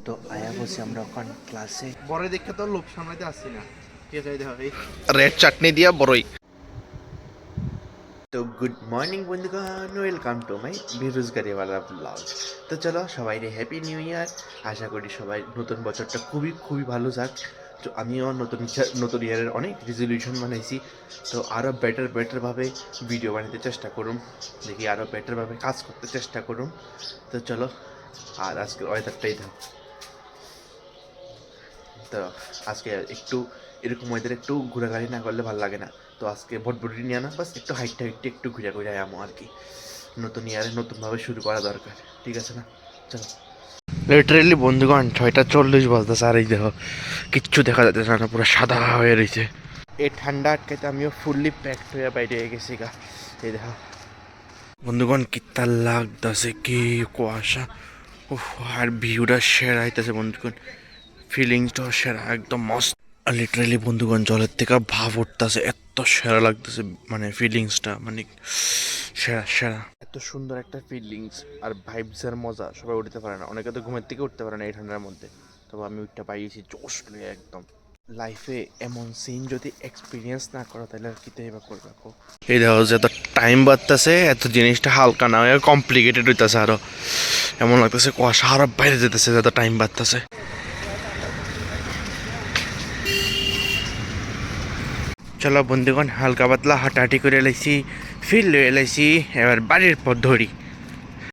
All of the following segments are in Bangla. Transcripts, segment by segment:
তো আয়া বসে আমরা ওখান ক্লাসে বড় দেখে তো লোভ সামলাতে আসছি না। কে চাই দেখা এই রেড চাটনি দিয়া বড়ই। তো গুড মর্নিং বন্ধুগণ, ওয়েলকাম টু মাই বেরোজগারিওয়ালা ব্লগ। তো চলো সবাই হ্যাপি নিউ ইয়ার। আশা করি সবাই নতুন বছরটা খুবই খুবই ভালো যাক। তো আমিও নতুন ইয়ারের অনেক রেজলিউশন বানাইছি। তো আরও বেটারভাবে ভিডিও বানাতে চেষ্টা করুন, দেখি আরও বেটারভাবে কাজ করতে চেষ্টা করুন। তো চলো, আর আজকের ওয়েদারটাই দাও। তো আজকে একটু এরকম ওয়েদার একটু ঘোরাঘুরি না করলে ভালো লাগে না। তো আজকে ভটভটি নিয়ে না, বাস একটু হাইটটা একটু ঘুরে ঘুরে আমো আর কি। নতুন ইয়ারে নতুনভাবে শুরু করা দরকার, ঠিক আছে না? চলো। লিটারেলি বন্ধুগণ 6:40 বাজতেছে, আর এই দেখো কিচ্ছু দেখা যাচ্ছে না, পুরো সাদা হয়ে রয়েছে। এই ঠান্ডা আটকাইতে আমিও ফুললি প্যাকড হয়ে বাইরে গেছি গা। এই দেখো বন্ধুগণ কিত্তা লাগতেছে, কি কুয়াশা। উফ, আর ভিউটা সেরা হইতেছে বন্ধুগণ, ফিলিংসটাও সেরা, একদম মস্ত। লিটারেলি বন্ধুগণ জলের থেকে ভাব উঠতেছে, এত সেরা লাগতেছে, মানে ফিলিংসটা মানে সেরা সেরা। এত সুন্দর একটা ফিলিংস আর ভাইবসের মজা সবাই উঠতে পারে না, অনেকে তো ঘুমের থেকে উঠতে পারে না এই ঠান্ডার মধ্যে। তবে আমি উঠতে পাইছি জোশ নিয়ে একদম। লাইফে এমন সিন যদি এক্সপিরিয়েন্স না করো তাহলে আর কিতে এবার করবে? এই দেখো যে এত টাইম বাড়তেছে, এত জিনিসটা হালকা না হয়ে কমপ্লিকেটেড হইতেছে, আরো এমন লাগতেছে কুয়াশা আরো বাইরে যেতেছে যত টাইম বাড়তেছে। চলো বন্ধুগণ, হালকা পাতলা হাঁটাহাঁটি করে এলাইছি, ফিল লয়ে এলাইছি, এবার বাড়ির পথ ধরি।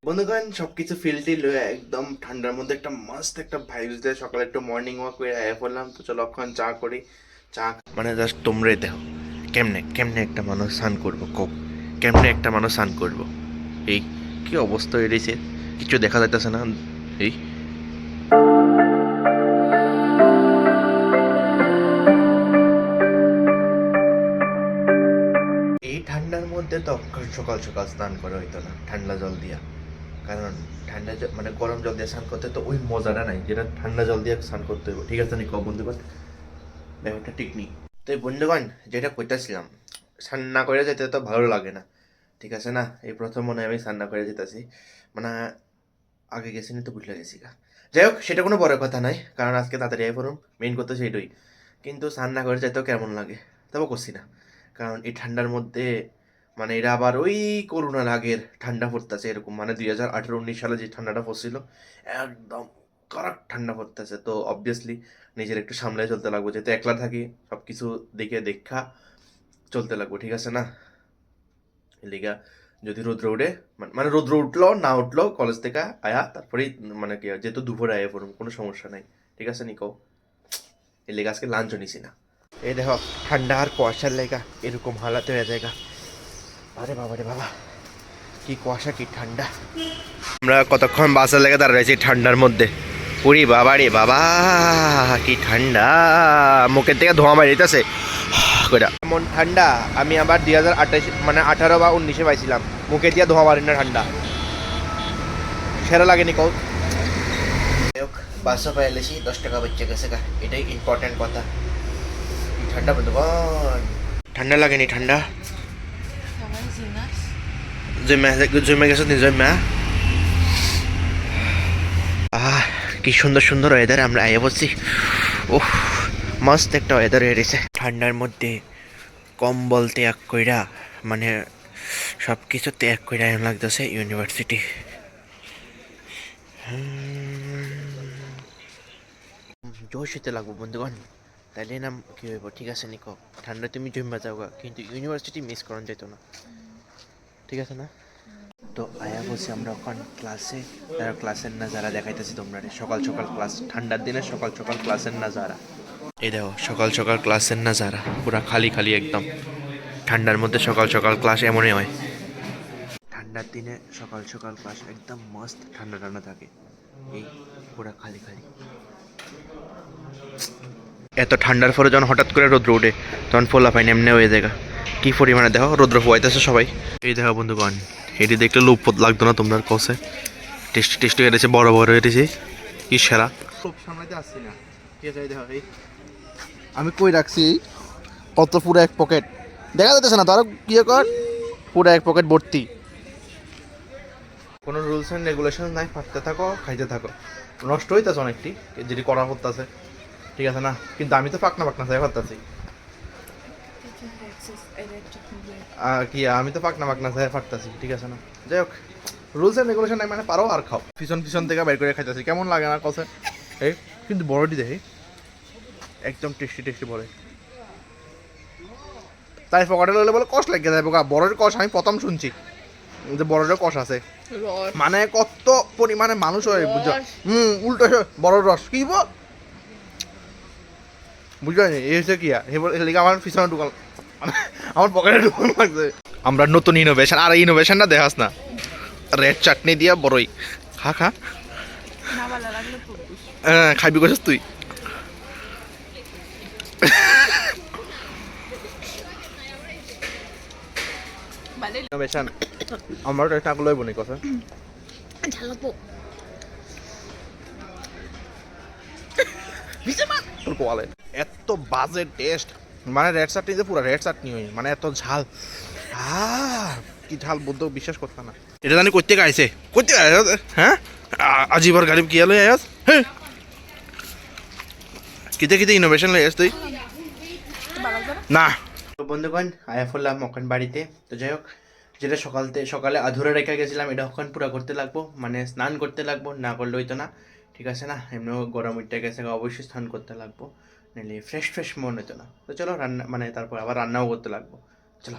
বন্ধুগণ সবকিছু ফিল্টি লয়ে একদম ঠান্ডার মধ্যে একটা মাস্ত একটা ভাইবস দেয়। সকালে একটু মর্নিং ওয়াক করে আয়া পড়লাম। তো চলো এখন চা করি। চা মানে জাস্ট তোমরাই দেখো কেমনে কেমনে একটা মানুষ স্নান করবো, কো কেমনে একটা মানুষ স্নান করবো। এই কি অবস্থা হয়ে রয়েছে, কিছু দেখা যাইতেছে না। এই এই ঠান্ডার মধ্যে তো সকাল সকাল স্নান করা হইতো না ঠান্ডা জল দিয়া, কারণ মানে গরম জল দিয়ে স্নান করতে তো ওই মজাটা নাই যেটা ঠান্ডা জল দিয়ে স্নান করতে হবে, ঠিক আছে নি কো বন্ধুগণ? ব্যাপারটা ঠিক নেই। তো এই বন্ধুগণ যেটা কইতাছিলাম, স্নান না করে যেতে তো ভালো লাগে না, ঠিক আছে না? এই প্রথম মনে হয় আমি স্নান না করে যেতেছি, মানে আগে গেছি না তো ভুলে গেছি গা। যাই হোক, সেটা কোনো বড় কথা নয়, কারণ আজকে তাড়াতাড়ি আই পড়ুম, মেইন কথা সেটাই। কিন্তু স্নান না করে যাইতেও কেমন লাগে, তবে করছি না। কারণ এই ঠান্ডার মধ্যে মানে এরা আবার ওই করোনার আগের ঠান্ডা পড়তেছে এরকম, মানে 2018-19 সালে যে ঠান্ডাটা পড়ছিল একদম কড়াক ঠান্ডা পড়তেছে। তো অবভিয়াসলি নিজের একটু সামলে চলতে লাগবে, যেহেতু একলা থাকি, সব কিছু দেখা চলতে লাগবে, ঠিক আছে না? লিগা যদি রৌদ্র উঠে, মানে রৌদ্র উঠলো না উঠলো কলেজ থেকে আয়া তারপরেই মানে কি যেহেতু দুপুরে আয়া পড়ুন, কোনো সমস্যা নাই, ঠিক আছে নিকো? এই লেগে আজকে লাঞ্চও নিছি না। এই দেখো ঠান্ডা আর কুয়াশার লেগা এরকম হালাতে হয়ে যায়। আরে বাবা রে বাবা, কি কুয়াশা কি ঠান্ডা। আমরা কতক্ষণ বাসে লেগে দাঁড়াইছি ঠান্ডার মধ্যে, পুরি বাবা রে বাবা, কি ঠান্ডা, মুখের থেকে ধোঁয়া বেরিয়েছে কইরা। এমন ঠান্ডা আমি আবার 2028 মানে 18 বা 19-এ পাইছিলাম, মুখে দিয়ে ধোঁয়া মারি না ঠান্ডা, সেরা লাগেনি কও? বাসা পাই এলেছি, 10 টাকা বেঁচে গেছে গা, এটাই ইম্পর্টেন্ট কথা। কি ঠান্ডা বন্ধুগণ, ঠান্ডা লাগেনি? ঠান্ডা জমে গেছে নি জমা। কি সুন্দর সুন্দর ওয়েদার, আমরা আইয়া বলছি। ওহ, মস্ত একটা ওয়েদার হয়ে গেছে ঠান্ডার মধ্যে। কম্বল ত্যাগ কইরা, মানে সব কিছু ত্যাগ কইরা এমন লাগতেছে ইউনিভার্সিটি। জোশ হইতে লাগবো বন্ধুগণ, তাইলে নাম কি হইব? ঠিক আছে নিকো, ঠান্ডা তুমি জমা যাওগা, কিন্তু ইউনিভার্সিটি মিস করান যেত না, ঠিক আছে না? তো আয়া বসে আমরা ওখান ক্লাসে, তারা ক্লাসের নাজারা দেখাইতেছি তোমরা। সকাল সকাল ক্লাস, ঠান্ডার দিনে সকাল সকাল ক্লাসের নাজারা। এই দেখো সকাল সকাল ক্লাসের নাজারা, পুরা খালি খালি একদম। ঠান্ডার মধ্যে সকাল সকাল ক্লাস এমনই হয়। ঠান্ডার দিনে সকাল সকাল ক্লাস একদম মস্ত ঠান্ডা ঠান্ডা থাকে, এই পুরা খালি খালি। এত ঠান্ডার পরে যখন হঠাৎ করে রৌদ্র উঠে, তখন ফোলা পাইনি এমনি হয়ে যায়। কি পরিমাণে দেখো রৌদ্র পোয়াইতেছে সবাই। এই দেখো বন্ধুগণ, এটি দেখলে লোভ লাগতো না তোমরা কষে? টেস্টি টেস্টি হয়েছে, বড় বড় হয়েছে, কি সেরা। লোভ সামলাতে আসছি না। কে চাই দেখা এই আমি কই রাখছি কত পুরো এক পকেট দেখা যাচ্ছে না, তারও কি কর পুরো এক পকেট ভর্তি। কোনো রুলস অ্যান্ড রেগুলেশন নাই, পারতে থাকো, খাইতে থাকো। নষ্ট হইতেছে অনেকটি যেটি করা করতেছে, ঠিক আছে না? কিন্তু আমি তো পাকনা চাই পারতেছি। কি আমি তো পাকনা চাই পারতেছি, ঠিক আছে না? যাই হোক, রুলস অ্যান্ড রেগুলেশন নাই মানে পারো আর খাও। পিছন থেকে বের করে খাইতেছি, কেমন লাগে না কষে? এই কিন্তু বড়টি দেখি একদম টেস্টি বড়। তাই পকেটে লইলে বলে কষ লেগে যায় বোকা। বড়ের কষ আমি প্রথম শুনছি যে বড়ের কষ আছে, মানে কত পরিমাণে মানুষ হয় বুঝছো? উল্টো বড় রস কি বুঝলো এই হচ্ছে কি এলিকে আমার পিছনে ঢুকাল, মানে আমার পকেটে ঢুকাল লাগছে। আমরা নতুন ইনোভেশন, আর ইনোভেশনটা দেখাস না, রেড চাটনি দিয়া বড়ই খা খাইবি কছিস তুই? ইনোভেশন আমার একটা লইব নি কথা তোর কোয়ালে এত বাজে টেস্ট, মানে রেড চাটনি যে পুরো রেড চাটনি হই, মানে এত ঝাল। কি ঝাল বলতে বিশ্বাস করতাম না। এটা জানি করতে গাইছে করতে হ্যাঁ, আজিবার গাড়ি কি লই আয়াস? হ্যাঁ, কিতে ইনোভেশন লই আস তুই না? তো বন্ধুগণ আয়া ফেললাম ওখান বাড়িতে। তো যাই হোক, যেটা সকালে আধুরা রেখে গেছিলাম এটা ওখান পুরো করতে লাগবো, মানে স্নান করতে লাগবো, না করলে হইতো না, ঠিক আছে না? এমনিও গরম উঠতে গেছে, অবশ্যই স্নান করতে লাগবো, নাহলে ফ্রেশ মন হইতো না। তো চলো রান্না, মানে তারপর আবার রান্নাও করতে লাগবো, চলো।